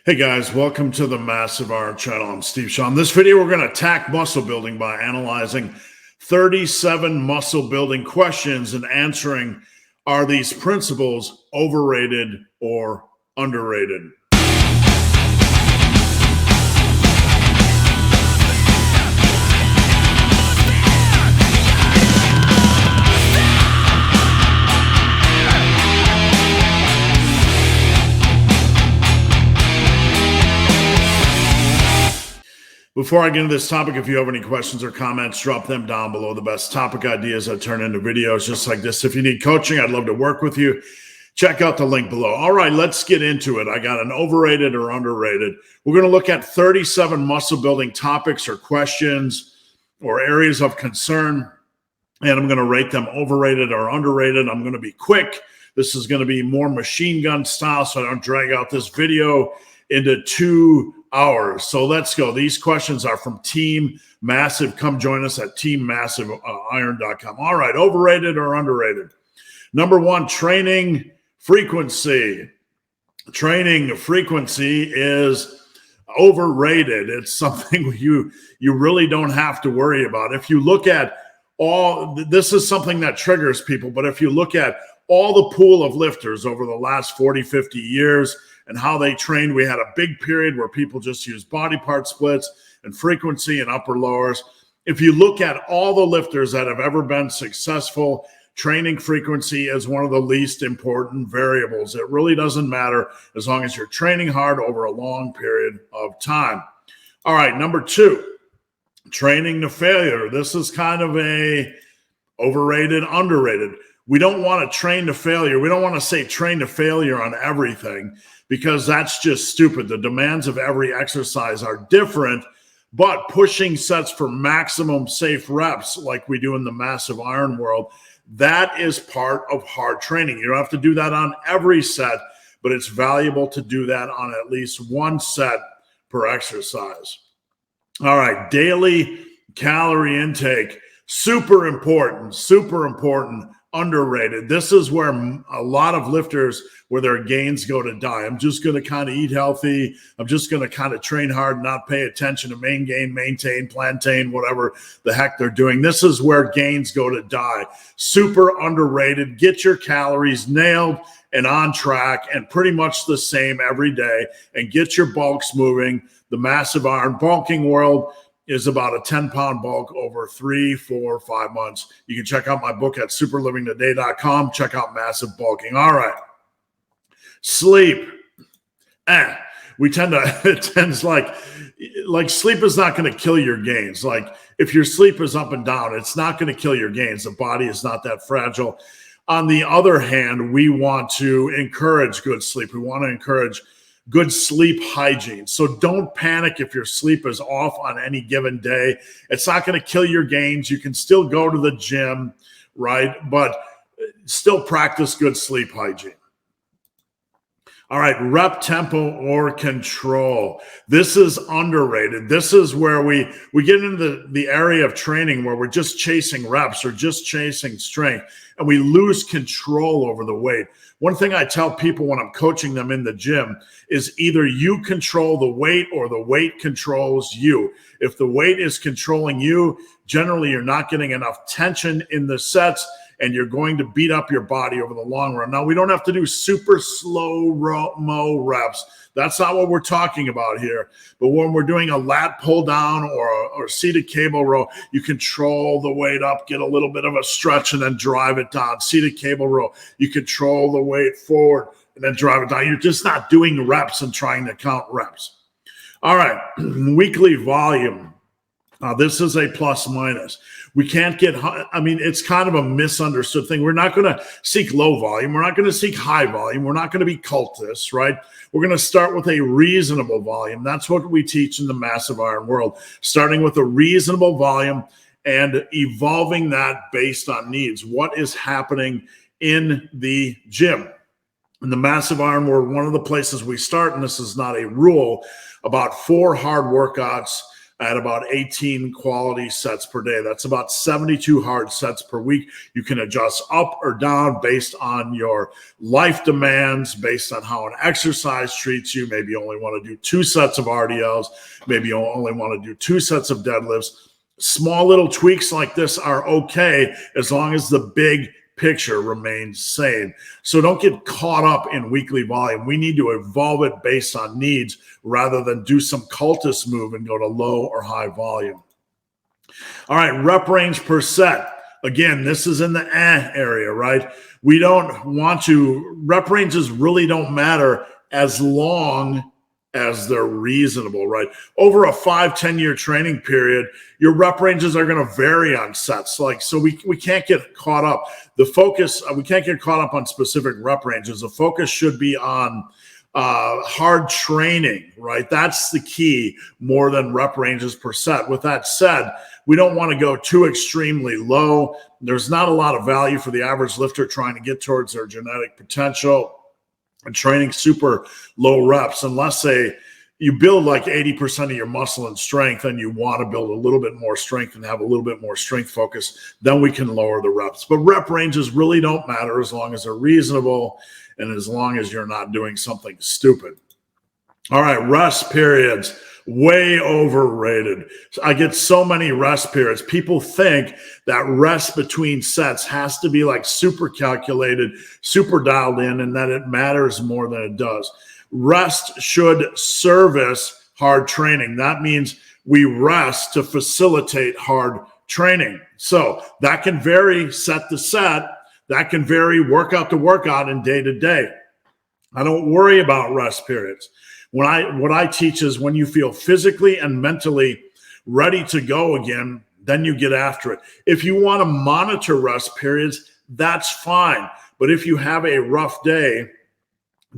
Hey guys, welcome to the Massive Iron channel. I'm Steve Shaw. In this video, we're going to attack muscle building by analyzing 37 muscle building questions and answering, are these principles overrated or underrated? Before I get into this topic, if you have any questions or comments, drop them down below. The best topic ideas I turn into videos just like this. If you need coaching, I'd love to work with you. Check out the link below. All right, let's get into it. I got an overrated or underrated. We're going to look at 37 muscle building topics or questions or areas of concern, and I'm going to rate them overrated or underrated. I'm going to be quick. This is going to be more machine gun style, so I don't drag out this video into 2 hours. So let's go. These questions are from Team Massive. Come join us at teammassiveiron.com. All right, overrated or underrated? Number one, training frequency. Training frequency is overrated. It's something you really don't have to worry about. If you look at this is something that triggers people, but if you look at all the pool of lifters over the last 40, 50 years, and how they trained. We had a big period where people just used body part splits and frequency and upper lowers. If you look at all the lifters that have ever been successful, training frequency is one of the least important variables. It really doesn't matter as long as you're training hard over a long period of time. All right, number two, training to failure. This is kind of a overrated, underrated. We don't want to train to failure. We don't want to say train to failure on everything, because that's just stupid. The demands of every exercise are different, but pushing sets for maximum safe reps like we do in the massive iron world, that is part of hard training. You don't have to do that on every set, but it's valuable to do that on at least one set per exercise. All right, daily calorie intake, super important, underrated. This is where a lot of lifters, where their gains go to die. I'm just going to kind of eat healthy. I'm just going to kind of train hard, not pay attention to main gain, maintain, plantain, whatever the heck they're doing. This is where gains go to die. Super underrated. Get your calories nailed and on track and pretty much the same every day, and get your bulks moving. The massive iron bulking world is about a 10-pound bulk over 3, 4, 5 months. You can check out my book at superlivingtoday.com. Check out massive bulking. All right. Sleep. We tend to, it tends like sleep is not going to kill your gains. Like if your sleep is up and down, it's not going to kill your gains. The body is not that fragile. On the other hand, we want to encourage good sleep. We want to encourage good sleep hygiene. So don't panic if your sleep is off on any given day. It's not going to kill your gains. You can still go to the gym, right? But still practice good sleep hygiene. All right, rep tempo or control. This is underrated. This is where we get into the area of training where we're just chasing reps or just chasing strength, and we lose control over the weight. One thing I tell people when I'm coaching them in the gym is either you control the weight or the weight controls you. If the weight is controlling you, generally you're not getting enough tension in the sets, and you're going to beat up your body over the long run. Now, we don't have to do super slow-mo reps. That's not what we're talking about here. But when we're doing a lat pull down or seated cable row, you control the weight up, get a little bit of a stretch, and then drive it down. Seated cable row, you control the weight forward and then drive it down. You're just not doing reps and trying to count reps. All right, weekly volume. This is a plus minus. We can't get, it's kind of a misunderstood thing. We're not going to seek low volume. We're not going to seek high volume. We're not going to be cultists, right? We're going to start with a reasonable volume. That's what we teach in the massive iron world, starting with a reasonable volume and evolving that based on needs. What is happening in the gym? In the massive iron world, one of the places we start, and this is not a rule, about 4 hard workouts at about 18 quality sets per day. That's about 72 hard sets per week. You can adjust up or down based on your life demands, based on how an exercise treats you. Maybe you only want to do 2 sets of RDLs. Maybe you only want to do 2 sets of deadlifts. Small little tweaks like this are okay as long as the big picture remains same. So don't get caught up in weekly volume. We need to evolve it based on needs rather than do some cultist move and go to low or high volume. All right, rep range per set. Again, this is in the area, right? We don't want to, rep ranges really don't matter as long as they're reasonable, right? Over a 5-10 year training period, your rep ranges are going to vary on sets. So we can't get caught up. The focus, we can't get caught up on specific rep ranges. The focus should be on hard training, right? That's the key more than rep ranges per set. With that said, we don't want to go too extremely low. There's not a lot of value for the average lifter trying to get towards their genetic potential and training super low reps, unless you build like 80% of your muscle and strength and you want to build a little bit more strength and have a little bit more strength focus, then we can lower the reps. But rep ranges really don't matter as long as they're reasonable and as long as you're not doing something stupid. All right, rest periods, way overrated. I get so many rest periods. People think that rest between sets has to be like super calculated, super dialed in, and that it matters more than it does. Rest should service hard training. That means we rest to facilitate hard training. So that can vary set to set. That can vary workout to workout and day to day. I don't worry about rest periods. What I teach is when you feel physically and mentally ready to go again, then you get after it. If you want to monitor rest periods, that's fine. But if you have a rough day,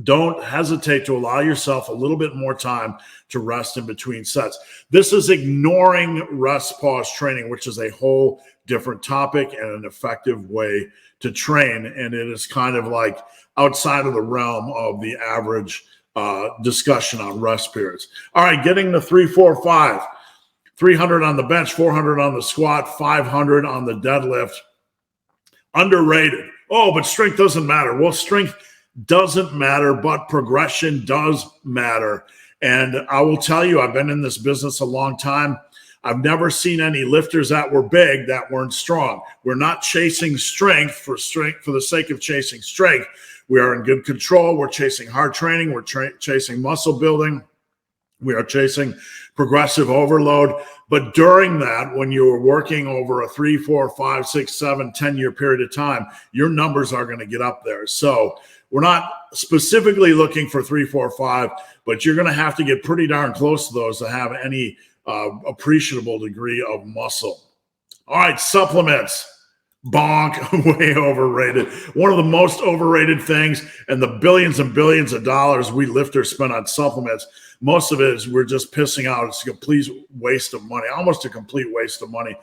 don't hesitate to allow yourself a little bit more time to rest in between sets. This is ignoring rest pause training, which is a whole different topic and an effective way to train. And it is kind of like outside of the realm of the average discussion on rest periods. All right, getting to 3, 4, 5, 300 on the bench, 400 on the squat, 500 on the deadlift. Underrated. Oh, but strength doesn't matter. Well, strength doesn't matter, but progression does matter. And I will tell you, I've been in this business a long time. I've never seen any lifters that were big that weren't strong. We're not chasing strength for the sake of chasing strength. We are in good control. We're chasing hard training. We're chasing muscle building. We are chasing progressive overload. But during that, when you are working over a 3, 4, 5, 6, 7, 10-year period of time, your numbers are going to get up there. So we're not specifically looking for 3, 4, 5, but you're going to have to get pretty darn close to those to have any appreciable degree of muscle. All right, supplements. Bonk, way overrated. One of the most overrated things, and the billions and billions of dollars we lifters spend on supplements, most of it is we're just pissing out. It's a complete waste of money, almost a complete waste of money.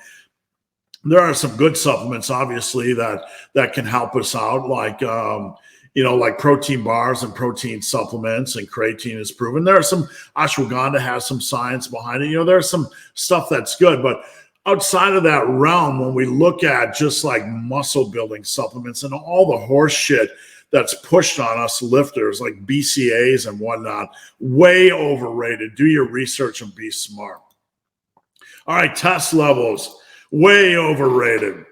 There are some good supplements, obviously, that can help us out, like like protein bars and protein supplements, and creatine is proven. There are some, ashwagandha has some science behind it. There's some stuff that's good, but outside of that realm, when we look at just like muscle building supplements and all the horse shit that's pushed on us lifters, like BCAAs and whatnot, way overrated. Do your research and be smart. All right, test levels, way overrated.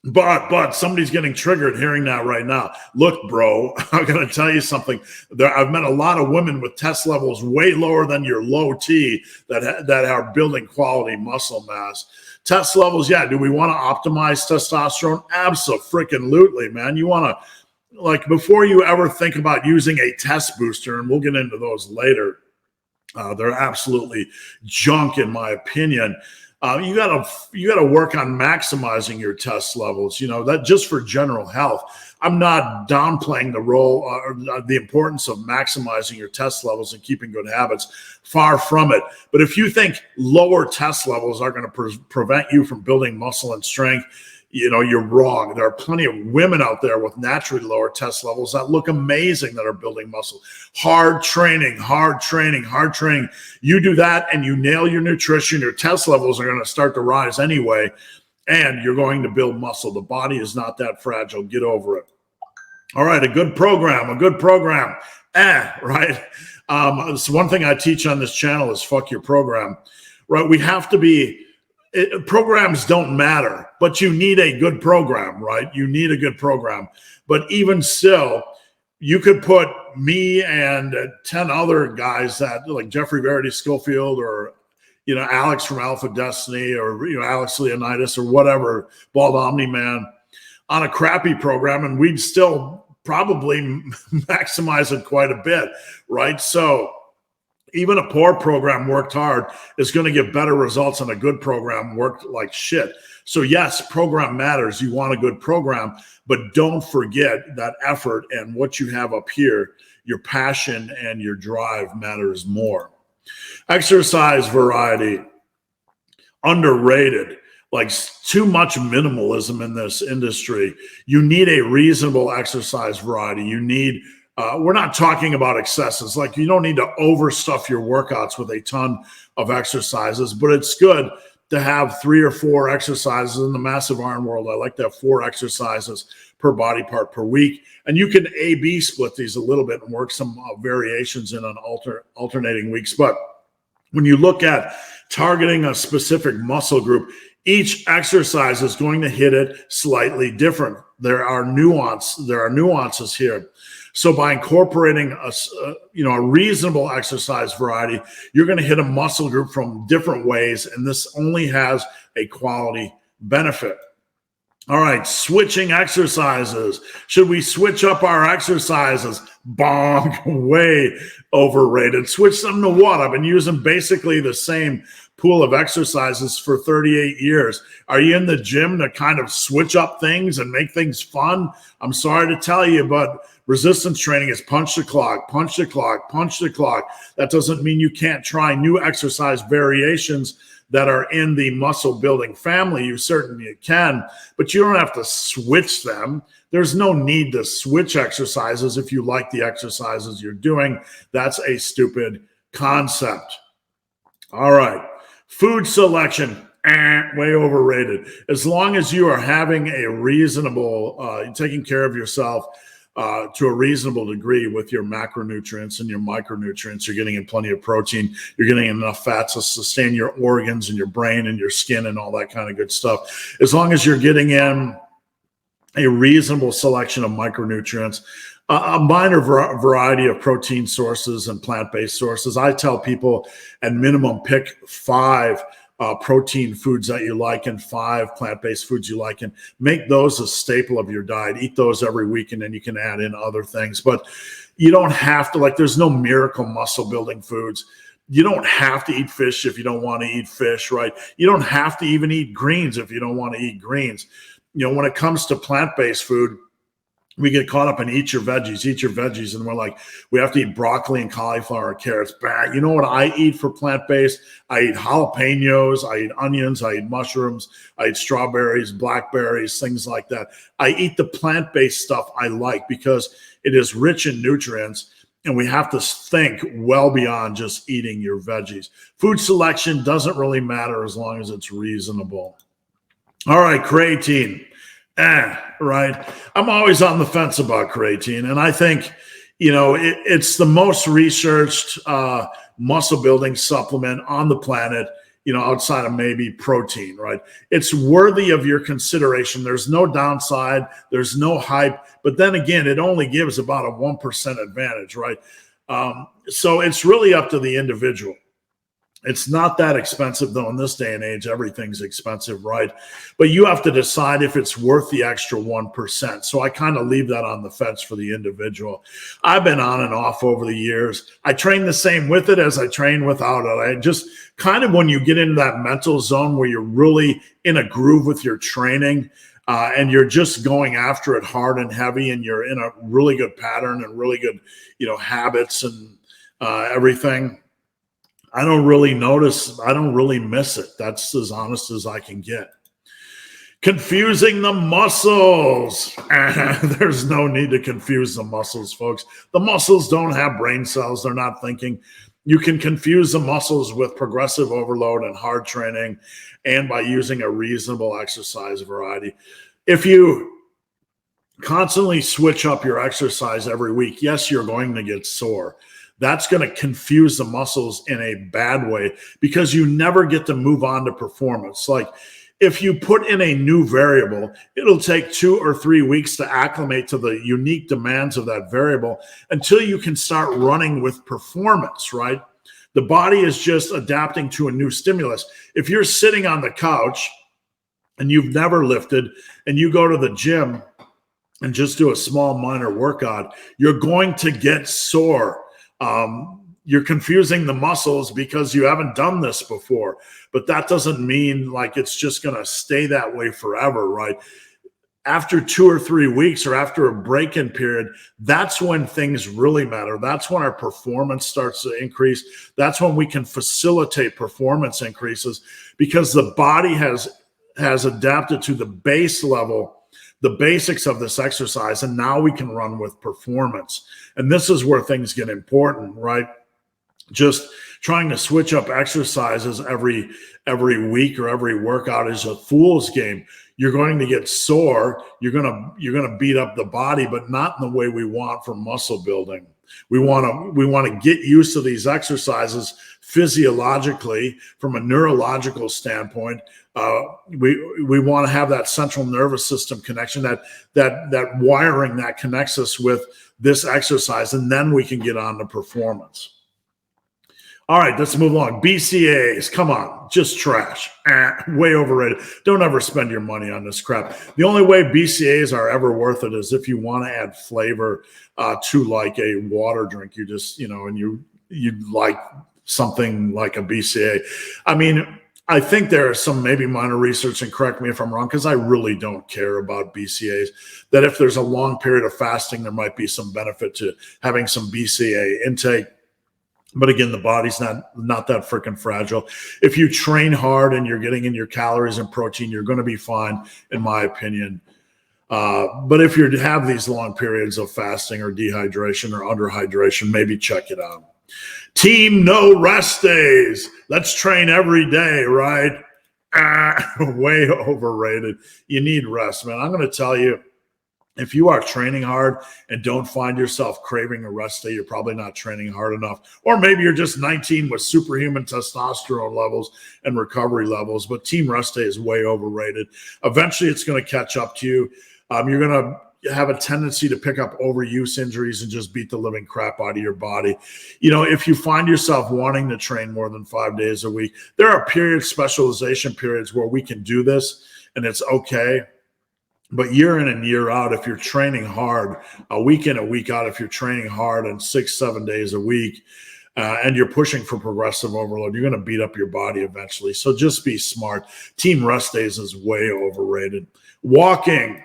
But somebody's getting triggered hearing that right now. Look, bro, I'm going to tell you something. I've met a lot of women with test levels way lower than your low T that are building quality muscle mass. Test levels, yeah. Do we want to optimize testosterone? Abso-freaking-lutely, man. You want to, before you ever think about using a test booster, and we'll get into those later, they're absolutely junk in my opinion. You gotta work on maximizing your test levels. That just for general health. I'm not downplaying the role or the importance of maximizing your test levels and keeping good habits. Far from it. But if you think lower test levels are going to prevent you from building muscle and strength, you're wrong. There are plenty of women out there with naturally lower test levels that look amazing that are building muscle. Hard training. You do that and you nail your nutrition, your test levels are going to start to rise anyway, and you're going to build muscle. The body is not that fragile. Get over it. All right, a good program. Right? So one thing I teach on this channel is fuck your program, right? We have to be, programs don't matter, but you need a good program, right? You need a good program. But even still, you could put me and 10 other guys that like Jeffrey Verity Schofield or, Alex from Alpha Destiny or, Alex Leonidas or whatever, Bald Omni Man on a crappy program, and we'd still probably maximize it quite a bit, right? So even a poor program worked hard is going to get better results than a good program worked like shit. So yes, program matters. You want a good program, but don't forget that effort and what you have up here, your passion and your drive matters more. Exercise variety, underrated. Like too much minimalism in this industry. You need a reasonable exercise variety. You need, we're not talking about excesses. Like you don't need to overstuff your workouts with a ton of exercises, but it's good to have 3 or 4 exercises in the massive iron world. I like to have 4 exercises per body part per week. And you can A-B split these a little bit and work some variations in on alternating weeks. But when you look at targeting a specific muscle group, each exercise is going to hit it slightly different. There are nuances here. So by incorporating a reasonable exercise variety, you're going to hit a muscle group from different ways, and this only has a quality benefit. All right, switching exercises. Should we switch up our exercises? Bonk, way overrated. Switch them to what? I've been using basically the same pool of exercises for 38 years. Are you in the gym to kind of switch up things and make things fun? I'm sorry to tell you, but resistance training is punch the clock. That doesn't mean you can't try new exercise variations that are in the muscle building family. You certainly can, but you don't have to switch them. There's no need to switch exercises if you like the exercises you're doing. That's a stupid concept. All right. Food selection, way overrated. As long as you are having a reasonable, taking care of yourself to a reasonable degree with your macronutrients and your micronutrients, you're getting in plenty of protein, you're getting enough fats to sustain your organs and your brain and your skin and all that kind of good stuff. As long as you're getting in a reasonable selection of micronutrients, a minor variety of protein sources and plant-based sources. I tell people at minimum pick 5 protein foods that you like and 5 plant-based foods you like, and make those a staple of your diet. Eat those every week, and then you can add in other things. But you don't have to, like, there's no miracle muscle building foods. You don't have to eat fish if you don't want to eat fish, right? You don't have to even eat greens if you don't want to eat greens. When it comes to plant-based food, we get caught up in eat your veggies. And we're like, we have to eat broccoli and cauliflower and carrots. Bah. You know what I eat for plant-based? I eat jalapenos, I eat onions, I eat mushrooms, I eat strawberries, blackberries, things like that. I eat the plant-based stuff I like because it is rich in nutrients, and we have to think well beyond just eating your veggies. Food selection doesn't really matter as long as it's reasonable. All right, creatine. Right. I'm always on the fence about creatine. And I think, it's the most researched muscle building supplement on the planet, outside of maybe protein, right? It's worthy of your consideration. There's no downside. There's no hype. But then again, it only gives about a 1% advantage, right? So it's really up to the individual. It's not that expensive, though. In this day and age, everything's expensive, right? But you have to decide if it's worth the extra 1%. So I kind of leave that on the fence for the individual. I've been on and off over the years. I train the same with it as I train without it. I just kind of, when you get into that mental zone where you're really in a groove with your training, and you're just going after it hard and heavy, and you're in a really good pattern and really good, habits and everything, I don't really notice. I don't really miss it. That's as honest as I can get. Confusing the muscles. There's no need to confuse the muscles, folks. The muscles don't have brain cells. They're not thinking. You can confuse the muscles with progressive overload and hard training and by using a reasonable exercise variety. If you constantly switch up your exercise every week, yes, you're going to get sore. That's going to confuse the muscles in a bad way because you never get to move on to performance. Like, if you put in a new variable, it'll take 2 or 3 weeks to acclimate to the unique demands of that variable until you can start running with performance, right? The body is just adapting to a new stimulus. If you're sitting on the couch and you've never lifted and you go to the gym and just do a small minor workout, you're going to get sore. You're confusing the muscles because you haven't done this before, but that doesn't mean like it's just going to stay that way forever, right? After 2 or 3 weeks or after a break-in period, that's when things really matter. That's when our performance starts to increase. That's when we can facilitate performance increases because the body has adapted to the base level, the basics of this exercise, and now we can run with performance. And this is where things get important, right? Just trying to switch up exercises every week or every workout is a fool's game. You're going to get sore. You're gonna beat up the body, but not in the way we want for muscle building. We want to get used to these exercises physiologically from a neurological standpoint. We want to have that central nervous system connection, that wiring that connects us with this exercise, and then we can get on to performance. All right, let's move along. BCAAs, come on, just trash. Way overrated. Don't ever spend your money on this crap. The only way BCAAs are ever worth it is if you want to add flavor to like a water drink. You just, and you like something like a BCAA. I mean, I think there is some maybe minor research, and correct me if I'm wrong, because I really don't care about BCAAs, that if there's a long period of fasting, there might be some benefit to having some BCAA intake. But again, the body's not that freaking fragile. If you train hard and you're getting in your calories and protein, you're going to be fine, in my opinion. But if you have these long periods of fasting or dehydration or underhydration, maybe check it out. Team no rest days. Let's train every day, right? Way overrated. You need rest, man. I'm going to tell you, if you are training hard and don't find yourself craving a rest day, you're probably not training hard enough. Or maybe you're just 19 with superhuman testosterone levels and recovery levels. But team rest day is way overrated. Eventually, it's going to catch up to you. You're going to have a tendency to pick up overuse injuries and just beat the living crap out of your body. If you find yourself wanting to train more than 5 days a week, there are specialization periods where we can do this and it's okay. But year in and year out, if you're training hard, a week in, a week out, if you're training hard and 6-7 days a week, and you're pushing for progressive overload, you're going to beat up your body eventually. So just be smart. Team rest days is way overrated. Walking,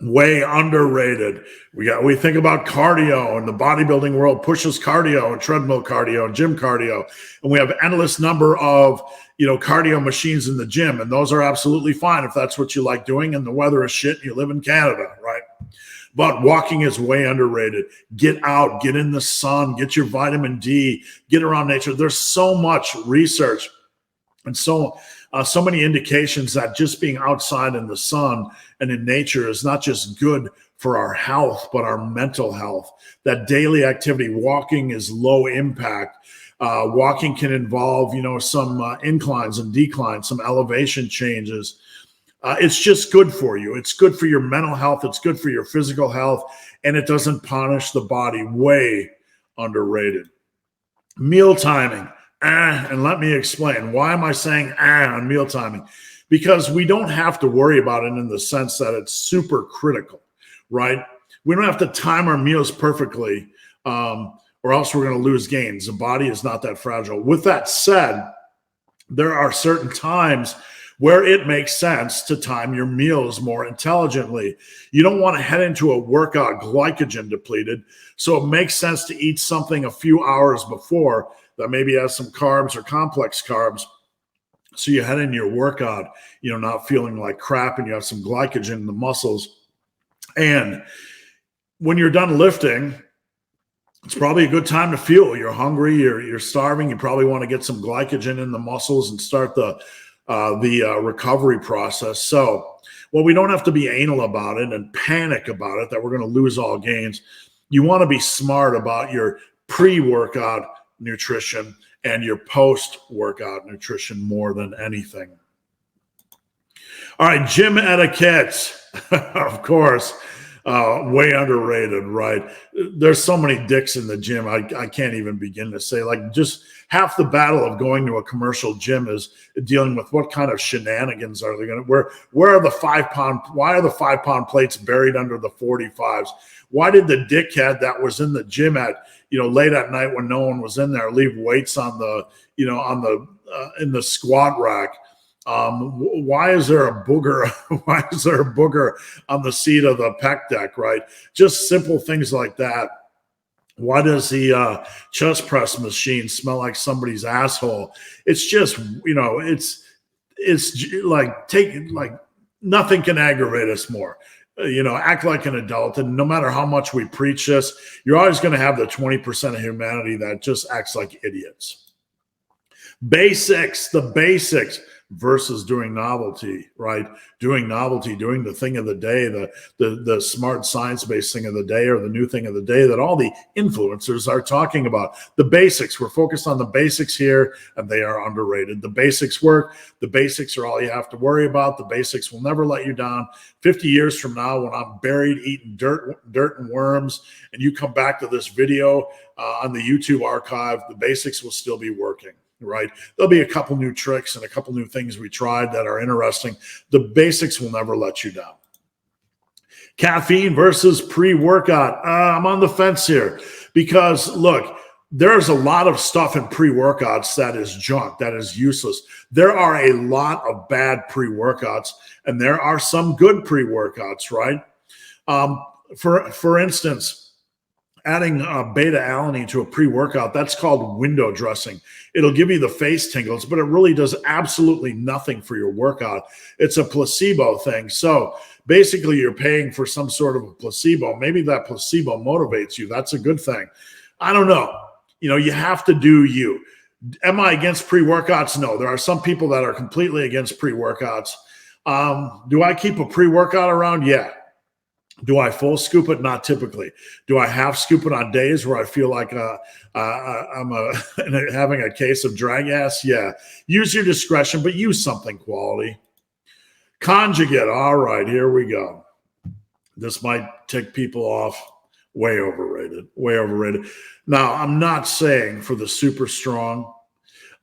way underrated. We think about cardio, and the bodybuilding world pushes cardio and treadmill cardio and gym cardio, and we have endless number of cardio machines in the gym, and those are absolutely fine if that's what you like doing and the weather is shit and you live in Canada, right? But walking is way underrated. Get out, get in the sun, get your vitamin D, get around nature. There's so much research and so many indications that just being outside in the sun and in nature is not just good for our health, but our mental health. That daily activity, walking, is low impact. Walking can involve, some inclines and declines, some elevation changes. It's just good for you. It's good for your mental health. It's good for your physical health, and it doesn't punish the body. Way underrated. Meal timing. And let me explain. Why am I saying on meal timing? Because we don't have to worry about it in the sense that it's super critical, right? We don't have to time our meals perfectly, or else we're going to lose gains. The body is not that fragile. With that said, there are certain times where it makes sense to time your meals more intelligently. You don't want to head into a workout glycogen depleted, so it makes sense to eat something a few hours before that maybe has some carbs or complex carbs, So you head into your workout, not feeling like crap, and you have some glycogen in the muscles. And when you're done lifting, it's probably a good time to fuel. You're hungry, you're starving. You probably want to get some glycogen in the muscles and start the recovery process. So, well, we don't have to be anal about it and panic about it that we're going to lose all gains. You want to be smart about your pre-workout nutrition and your post-workout nutrition more than anything. All right, gym etiquette, of course, way underrated, right? There's so many dicks in the gym. I can't even begin to say. Like, just half the battle of going to a commercial gym is dealing with what kind of shenanigans are they going to, where are the 5 pound, why are the 5 pound plates buried under the 45s? Why did the dickhead that was in the gym at, late at night when no one was in there, leave weights on the, in the squat rack? Why is there a booger? Why is there a booger on the seat of the pec deck, right? Just simple things like that. Why does the chest press machine smell like somebody's asshole? It's just, it's like nothing can aggravate us more. Act like an adult. And no matter how much we preach this, you're always going to have the 20% of humanity that just acts like idiots. The basics versus doing novelty, right? Doing novelty, doing the thing of the day, the smart science-based thing of the day, or the new thing of the day that all the influencers are talking about. The basics, we're focused on the basics here, and they are underrated. The basics work. The basics are all you have to worry about. The basics will never let you down. 50 years from now, when I'm buried eating dirt and worms, and you come back to this video on the YouTube archive, the basics will still be working. Right? There'll be a couple new tricks and a couple new things we tried that are interesting. The basics will never let you down. Caffeine versus pre-workout. I'm on the fence here because, look, there's a lot of stuff in pre-workouts that is junk, that is useless. There are a lot of bad pre-workouts, and there are some good pre-workouts, right? For instance, adding beta-alanine to a pre-workout, that's called window dressing. It'll give you the face tingles, but it really does absolutely nothing for your workout. It's a placebo thing. So basically, you're paying for some sort of a placebo. Maybe that placebo motivates you. That's a good thing. I don't know. You have to do you. Am I against pre-workouts? No. There are some people that are completely against pre-workouts. Do I keep a pre-workout around? Yeah. Do I full scoop it? Not typically. Do I half scoop it on days where I feel like I'm having a case of drag ass? Yeah. Use your discretion, but use something quality. Conjugate. All right, here we go. This might tick people off. Way overrated. Way overrated. Now, I'm not saying for the super strong,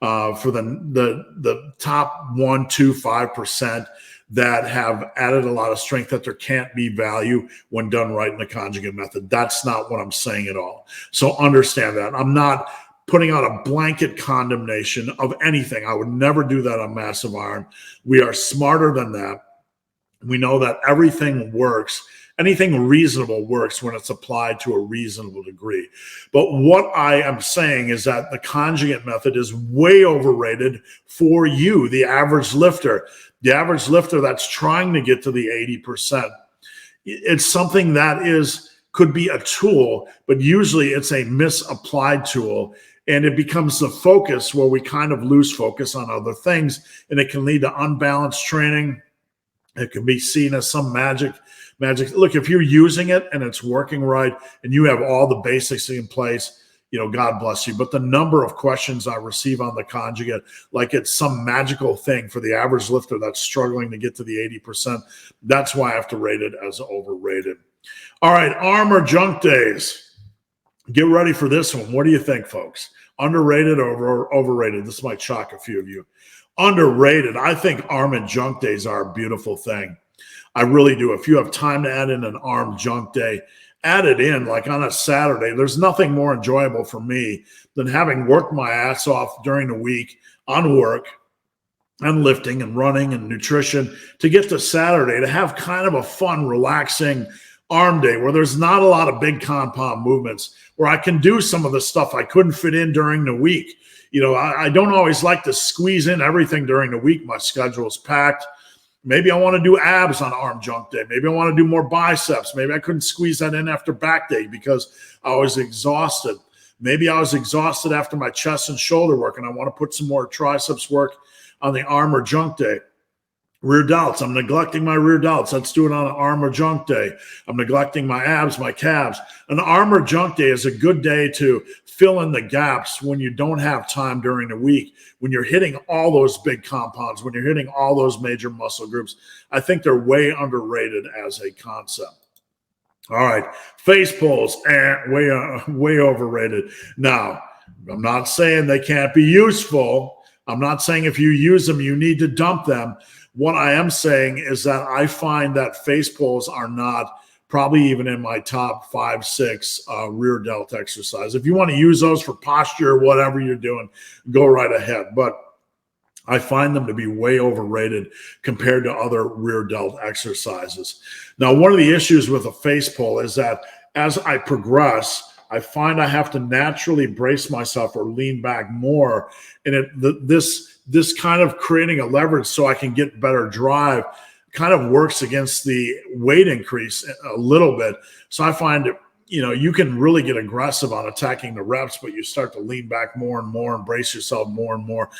for the top 1%, 2%, 5%, that have added a lot of strength, that there can't be value when done right in the conjugate method. That's not what I'm saying at all. So understand that. I'm not putting out a blanket condemnation of anything. I would never do that on Massive Iron. We are smarter than that. We know that everything works. Anything reasonable works when it's applied to a reasonable degree. But what I am saying is that the conjugate method is way overrated for you, the average lifter. The average lifter that's trying to get to the 80%. It's something that could be a tool, but usually it's a misapplied tool, and it becomes the focus where we kind of lose focus on other things, and it can lead to unbalanced training. It can be seen as some magic. Look, if you're using it and it's working right and you have all the basics in place, God bless you. But the number of questions I receive on the conjugate, like it's some magical thing for the average lifter that's struggling to get to the 80%, that's why I have to rate it as overrated. All right, arm or junk days. Get ready for this one. What do you think, folks? Underrated or overrated? This might shock a few of you. Underrated. I think arm and junk days are a beautiful thing. I really do. If you have time to add in an arm junk day, add it in like on a Saturday. There's nothing more enjoyable for me than having worked my ass off during the week on work and lifting and running and nutrition to get to Saturday to have kind of a fun, relaxing arm day, where there's not a lot of big compound movements, where I can do some of the stuff I couldn't fit in during the week. I don't always like to squeeze in everything during the week. My schedule is packed. Maybe I want to do abs on arm junk day. Maybe I want to do more biceps. Maybe I couldn't squeeze that in after back day because I was exhausted. Maybe I was exhausted after my chest and shoulder work, and I want to put some more triceps work on the arm or junk day. Rear delts. I'm neglecting my rear delts. Let's do it on an arm or junk day. I'm neglecting my abs, my calves. An arm or junk day is a good day to fill in the gaps when you don't have time during the week, when you're hitting all those big compounds, when you're hitting all those major muscle groups. I think they're way underrated as a concept. All right, face pulls, way overrated. Now, I'm not saying they can't be useful. I'm not saying if you use them, you need to dump them. What I am saying is that I find that face pulls are not probably even in my top 5, 6 rear delt exercise. If you want to use those for posture or whatever you're doing, go right ahead. But I find them to be way overrated compared to other rear delt exercises. Now, one of the issues with a face pull is that as I progress, I find I have to naturally brace myself or lean back more. And this kind of creating a leverage so I can get better drive kind of works against the weight increase a little bit. So I find you can really get aggressive on attacking the reps, but you start to lean back more and more and brace yourself more and more.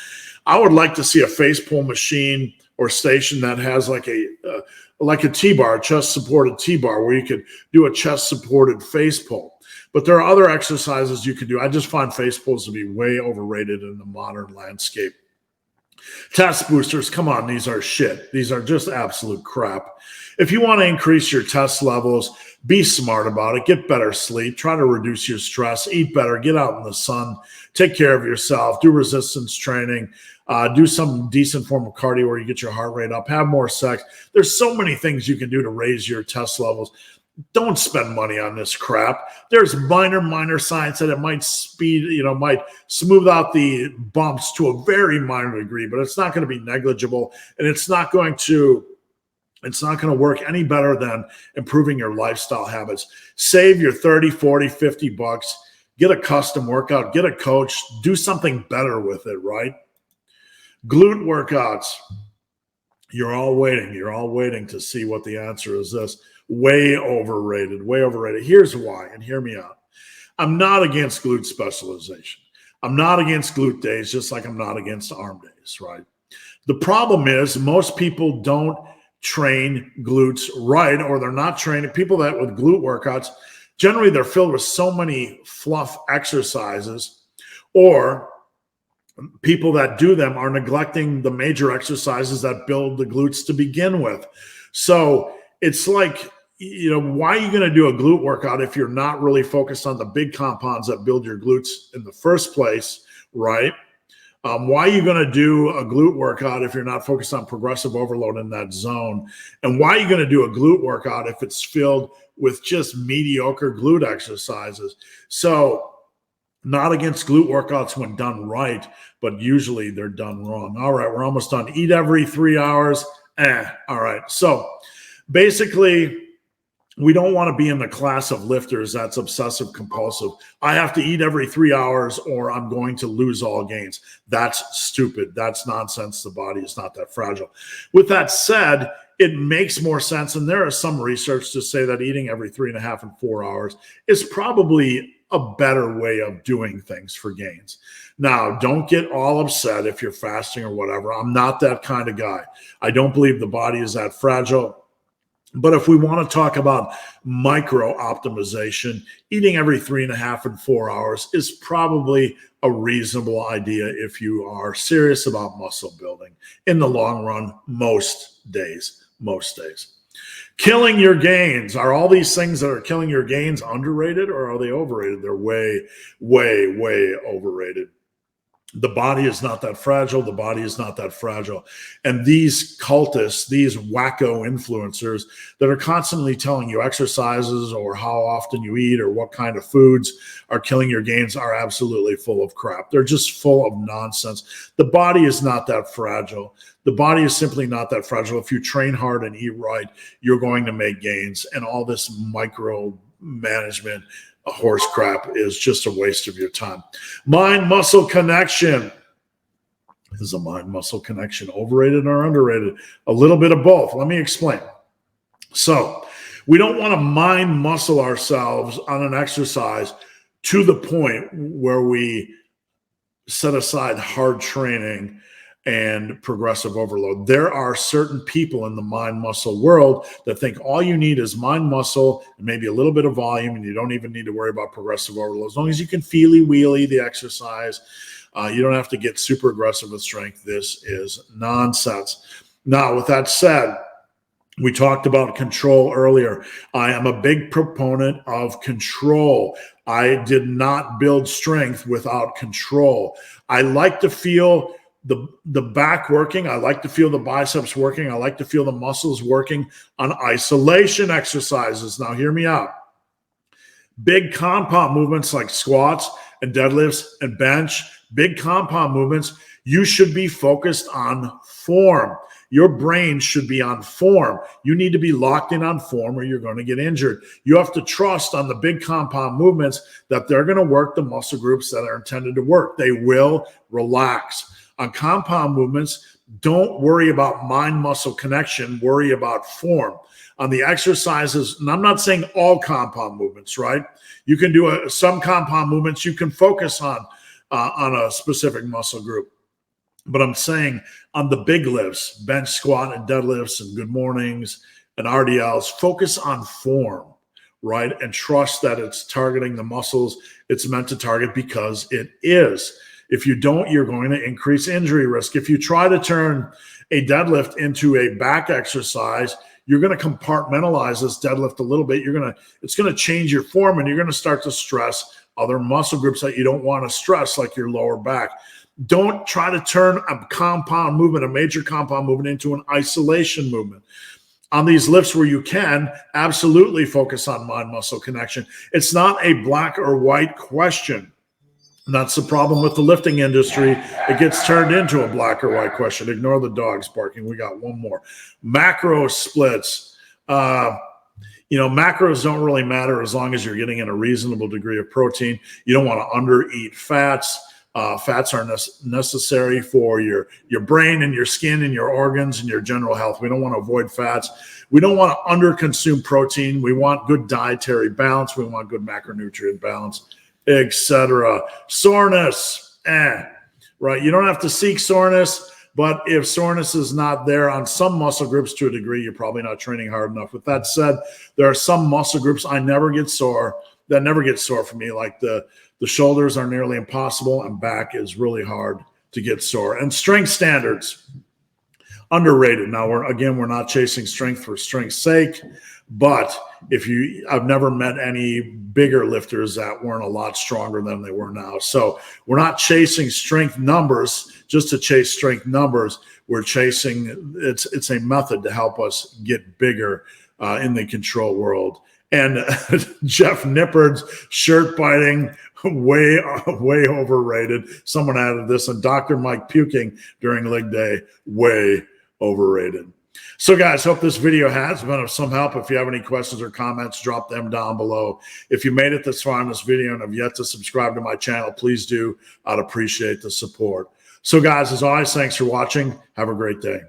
I would like to see a face pull machine or station that has like a T-bar, chest supported T-bar, where you could do a chest supported face pull. But there are other exercises you can do. I just find face pulls to be way overrated in the modern landscape. Test boosters, come on, these are shit. These are just absolute crap. If you want to increase your test levels, be smart about it. Get better sleep. Try to reduce your stress. Eat better. Get out in the sun. Take care of yourself. Do resistance training. Do some decent form of cardio where you get your heart rate up. Have more sex. There's so many things you can do to raise your test levels. Don't spend money on this crap. There's minor science that it might might smooth out the bumps to a very minor degree, but it's not going to be negligible, and it's not going to work any better than improving your lifestyle habits. Save your 30, 40, 50 bucks. Get a custom workout. Get a coach. Do something better with it, right? Glute workouts. You're all waiting. You're all waiting to see what the answer is. This. Way overrated, way overrated. Here's why, and hear me out. I'm not against glute specialization. I'm not against glute days, just like I'm not against arm days, right? The problem is most people don't train glutes right, or they're not training. People that with glute workouts, generally they're filled with so many fluff exercises, or people that do them are neglecting the major exercises that build the glutes to begin with. So it's like, why are you going to do a glute workout if you're not really focused on the big compounds that build your glutes in the first place, right? Why are you going to do a glute workout if you're not focused on progressive overload in that zone? And why are you going to do a glute workout if it's filled with just mediocre glute exercises? So not against glute workouts when done right, but usually they're done wrong. All right, we're almost done. Eat every 3 hours. All right. So basically, we don't want to be in the class of lifters that's obsessive compulsive. I have to eat every 3 hours or I'm going to lose all gains. That's stupid. That's nonsense. The body is not that fragile. With that said, it makes more sense. And there is some research to say that eating every 3.5 and 4 hours is probably a better way of doing things for gains. Now, don't get all upset if you're fasting or whatever. I'm not that kind of guy. I don't believe the body is that fragile. But if we want to talk about micro optimization, eating every 3.5 and 4 hours is probably a reasonable idea if you are serious about muscle building in the long run, most days. Killing your gains. Are all these things that are killing your gains underrated or are they overrated? They're way, way, way overrated. The body is not that fragile. The body is not that fragile. And these cultists, these wacko influencers that are constantly telling you exercises or how often you eat or what kind of foods are killing your gains are absolutely full of crap. They're just full of nonsense. The body is not that fragile. The body is simply not that fragile. If you train hard and eat right, you're going to make gains. And all this micro management horse crap is just a waste of your time. Mind-muscle connection. Is a mind-muscle connection overrated or underrated? A little bit of both. Let me explain. So we don't want to mind-muscle ourselves on an exercise to the point where we set aside hard training and progressive overload. There are certain people in the mind muscle world that think all you need is mind muscle and maybe a little bit of volume, and you don't even need to worry about progressive overload. As long as you can feely wheelie the exercise, you don't have to get super aggressive with strength. This is nonsense. Now, with that said, we talked about control earlier. I am a big proponent of control. I did not build strength without control. I like to feel the back working. I like to feel the biceps working. I like to feel the muscles working on isolation exercises. Now, hear me out. Big compound movements like squats and deadlifts and bench, big compound movements, you should be focused on form. Your brain should be on form. You need to be locked in on form or you're going to get injured. You have to trust on the big compound movements that they're going to work the muscle groups that are intended to work. They will relax. On compound movements, don't worry about mind-muscle connection, worry about form. On the exercises, and I'm not saying all compound movements, right? You can do some compound movements you can focus on a specific muscle group. But I'm saying on the big lifts, bench, squat, and deadlifts, and good mornings, and RDLs, focus on form, right? And trust that it's targeting the muscles it's meant to target because it is. If you don't, you're going to increase injury risk. If you try to turn a deadlift into a back exercise, you're going to compartmentalize this deadlift a little bit. It's going to change your form, and you're going to start to stress other muscle groups that you don't want to stress, like your lower back. Don't try to turn a compound movement, a major compound movement, into an isolation movement. On these lifts where you can, absolutely focus on mind-muscle connection. It's not a black or white question. And that's the problem with the lifting industry. It gets turned into a black or white question. Ignore the dogs barking. We got one more. Macro splits. Macros don't really matter as long as you're getting in a reasonable degree of protein. You don't want to undereat fats. Fats are necessary for your brain and your skin and your organs and your general health. We don't want to avoid fats. We don't want to underconsume protein. We want good dietary balance. We want good macronutrient balance, etc. Soreness, right? You don't have to seek soreness, but if soreness is not there on some muscle groups to a degree, you're probably not training hard enough. With that said, there are some muscle groups that never get sore for me, like the shoulders are nearly impossible, and back is really hard to get sore. And strength standards, underrated. Now, we're not chasing strength for strength's sake, but I've never met any bigger lifters that weren't a lot stronger than they were now. So we're not chasing strength numbers just to chase strength numbers. We're chasing, it's a method to help us get bigger in the control world. And Jeff Nippard's shirt biting, way overrated. Someone added this, and Dr. Mike puking during leg day, way overrated. So guys, hope this video has been of some help. If you have any questions or comments, drop them down below. If you made it this far in this video and have yet to subscribe to my channel, please do. I'd appreciate the support. So guys, as always, thanks for watching. Have a great day.